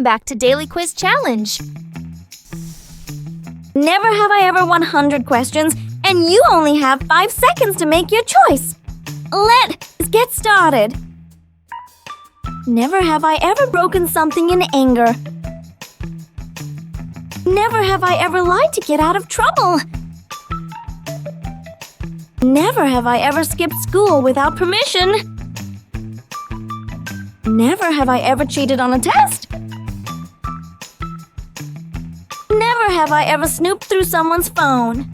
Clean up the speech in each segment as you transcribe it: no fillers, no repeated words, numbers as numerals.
Welcome back to Daily Quiz Challenge. Never have I ever 100 questions, and you only have 5 seconds to make your choice. Let's get started. Never have I ever broken something in anger. Never have I ever lied to get out of trouble. Never have I ever skipped school without permission. Never have I ever cheated on a test. Never have I ever snooped through someone's phone.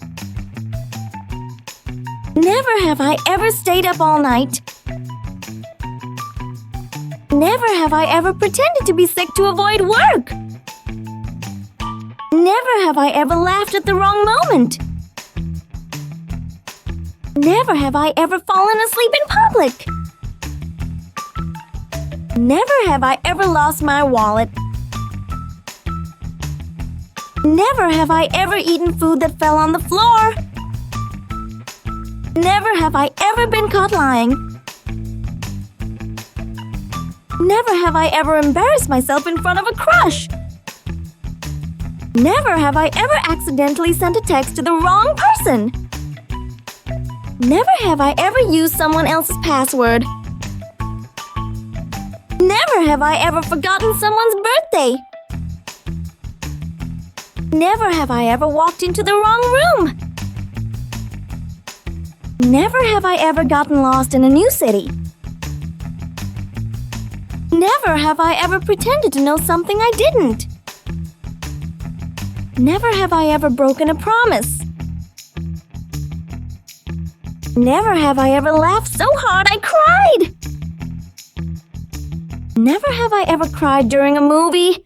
Never have I ever stayed up all night. Never have I ever pretended to be sick to avoid work. Never have I ever laughed at the wrong moment. Never have I ever fallen asleep in public. Never have I ever lost my wallet. Never have I ever eaten food that fell on the floor. Never have I ever been caught lying. Never have I ever embarrassed myself in front of a crush. Never have I ever accidentally sent a text to the wrong person. Never have I ever used someone else's password. Never have I ever forgotten someone's birthday. Never have I ever walked into the wrong room. Never have I ever gotten lost in a new city. Never have I ever pretended to know something I didn't. Never have I ever broken a promise. Never have I ever laughed so hard I cried. Never have I ever cried during a movie.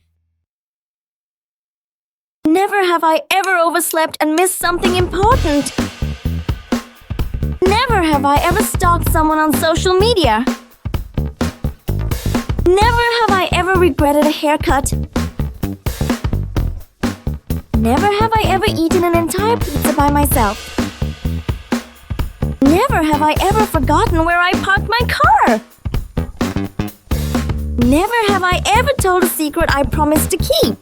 Never have I ever overslept and missed something important. Never have I ever stalked someone on social media. Never have I ever regretted a haircut. Never have I ever eaten an entire pizza by myself. Never have I ever forgotten where I parked my car. Never have I ever told a secret I promised to keep.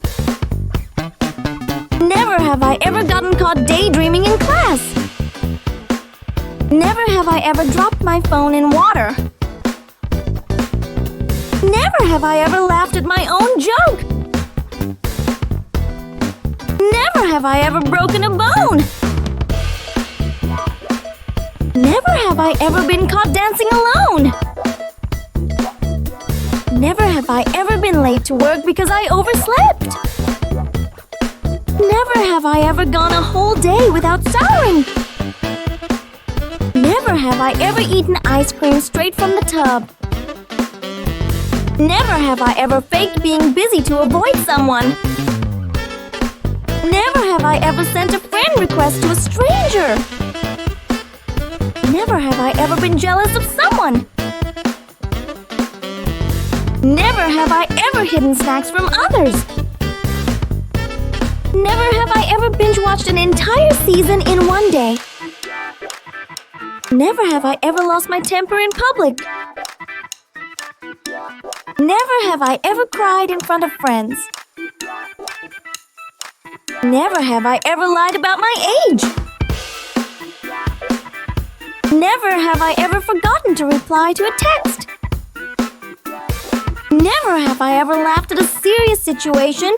Never have I ever gotten caught daydreaming in class. Never have I ever dropped my phone in water. Never have I ever laughed at my own joke. Never have I ever broken a bone. Never have I ever been caught dancing alone. Never have I ever been late to work because I overslept. Never have I ever gone a whole day without showering. Never have I ever eaten ice cream straight from the tub. Never have I ever faked being busy to avoid someone. Never have I ever sent a friend request to a stranger. Never have I ever been jealous of someone. Never have I ever hidden snacks from others. Never have I ever binge-watched an entire season in one day. Never have I ever lost my temper in public. Never have I ever cried in front of friends. Never have I ever lied about my age. Never have I ever forgotten to reply to a text. Never have I ever laughed at a serious situation.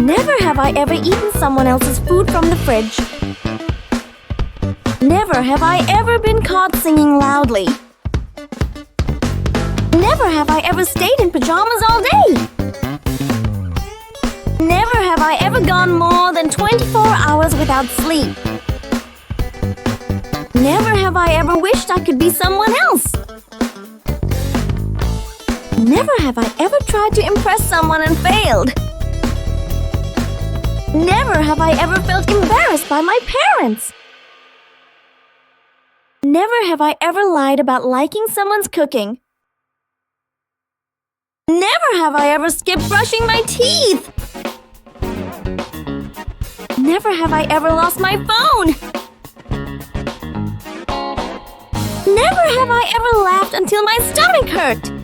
Never have I ever eaten someone else's food from the fridge. Never have I ever been caught singing loudly. Never have I ever stayed in pajamas all day. Never have I ever gone more than 24 hours without sleep. Never have I ever wished I could be someone else. Never have I ever tried to impress someone and failed. Never have I ever felt embarrassed by my parents. Never have I ever lied about liking someone's cooking. Never have I ever skipped brushing my teeth. Never have I ever lost my phone. Never have I ever laughed until my stomach hurt.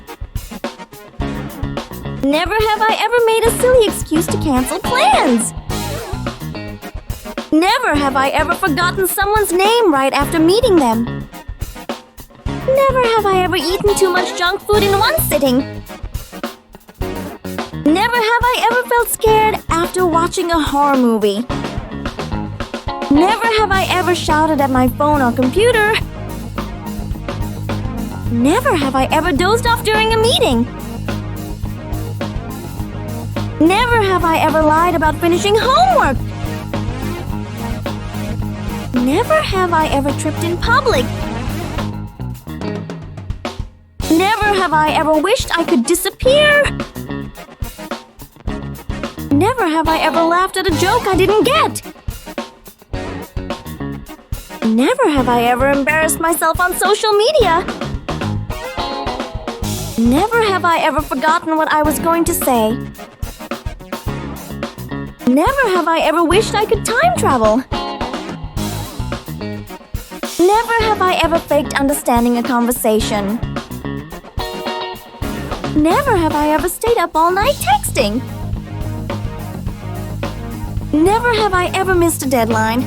Never have I ever made a silly excuse to cancel plans. Never have I ever forgotten someone's name right after meeting them. Never have I ever eaten too much junk food in one sitting. Never have I ever felt scared after watching a horror movie. Never have I ever shouted at my phone or computer. Never have I ever dozed off during a meeting. Never have I ever lied about finishing homework. Never have I ever tripped in public. Never have I ever wished I could disappear. Never have I ever laughed at a joke I didn't get. Never have I ever embarrassed myself on social media. Never have I ever forgotten what I was going to say. Never have I ever wished I could time travel. Never have I ever faked understanding a conversation. Never have I ever stayed up all night texting. Never have I ever missed a deadline.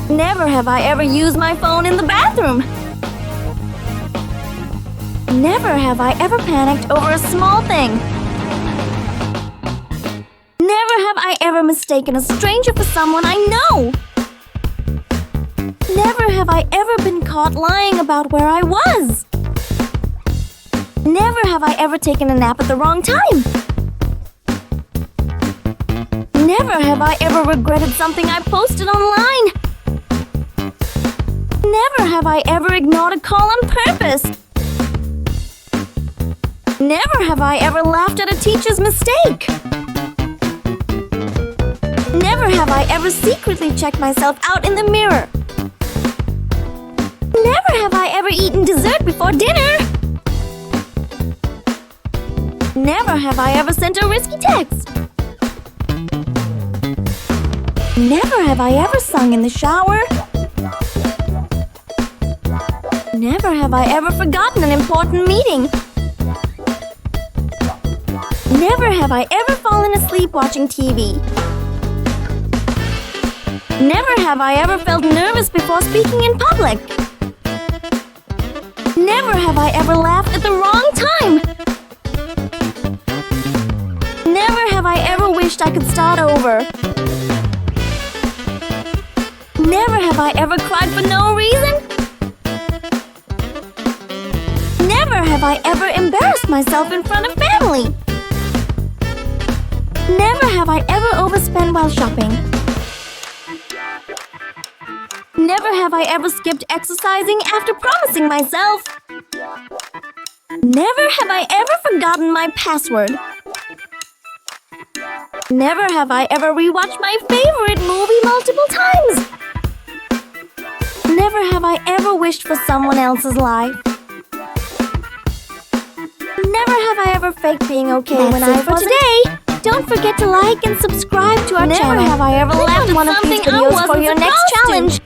Never have I ever used my phone in the bathroom. Never have I ever panicked over a small thing. Never have I ever mistaken a stranger for someone I know. Never have I ever been caught lying about where I was. Never have I ever taken a nap at the wrong time. Never have I ever regretted something I posted online. Never have I ever ignored a call on purpose. Never have I ever laughed at a teacher's mistake. Never have I ever secretly checked myself out in the mirror. Never have I ever eaten dessert before dinner. Never have I ever sent a risky text. Never have I ever sung in the shower. Never have I ever forgotten an important meeting. Never have I ever fallen asleep watching TV. Never have I ever felt nervous before speaking in public. Never have I ever laughed at the wrong time. Never have I ever wished I could start over. Never have I ever cried for no reason. Never have I ever embarrassed myself in front of family. Never have I ever overspent while shopping. Never have I ever skipped exercising after promising myself. Never have I ever forgotten my password. Never have I ever rewatched my favorite movie multiple times. Never have I ever wished for someone else's life. Never have I ever faked being okay when I wasn't. Today. Don't forget to like and subscribe to our channel. Never have I ever laughed at one of these videos for your next challenge.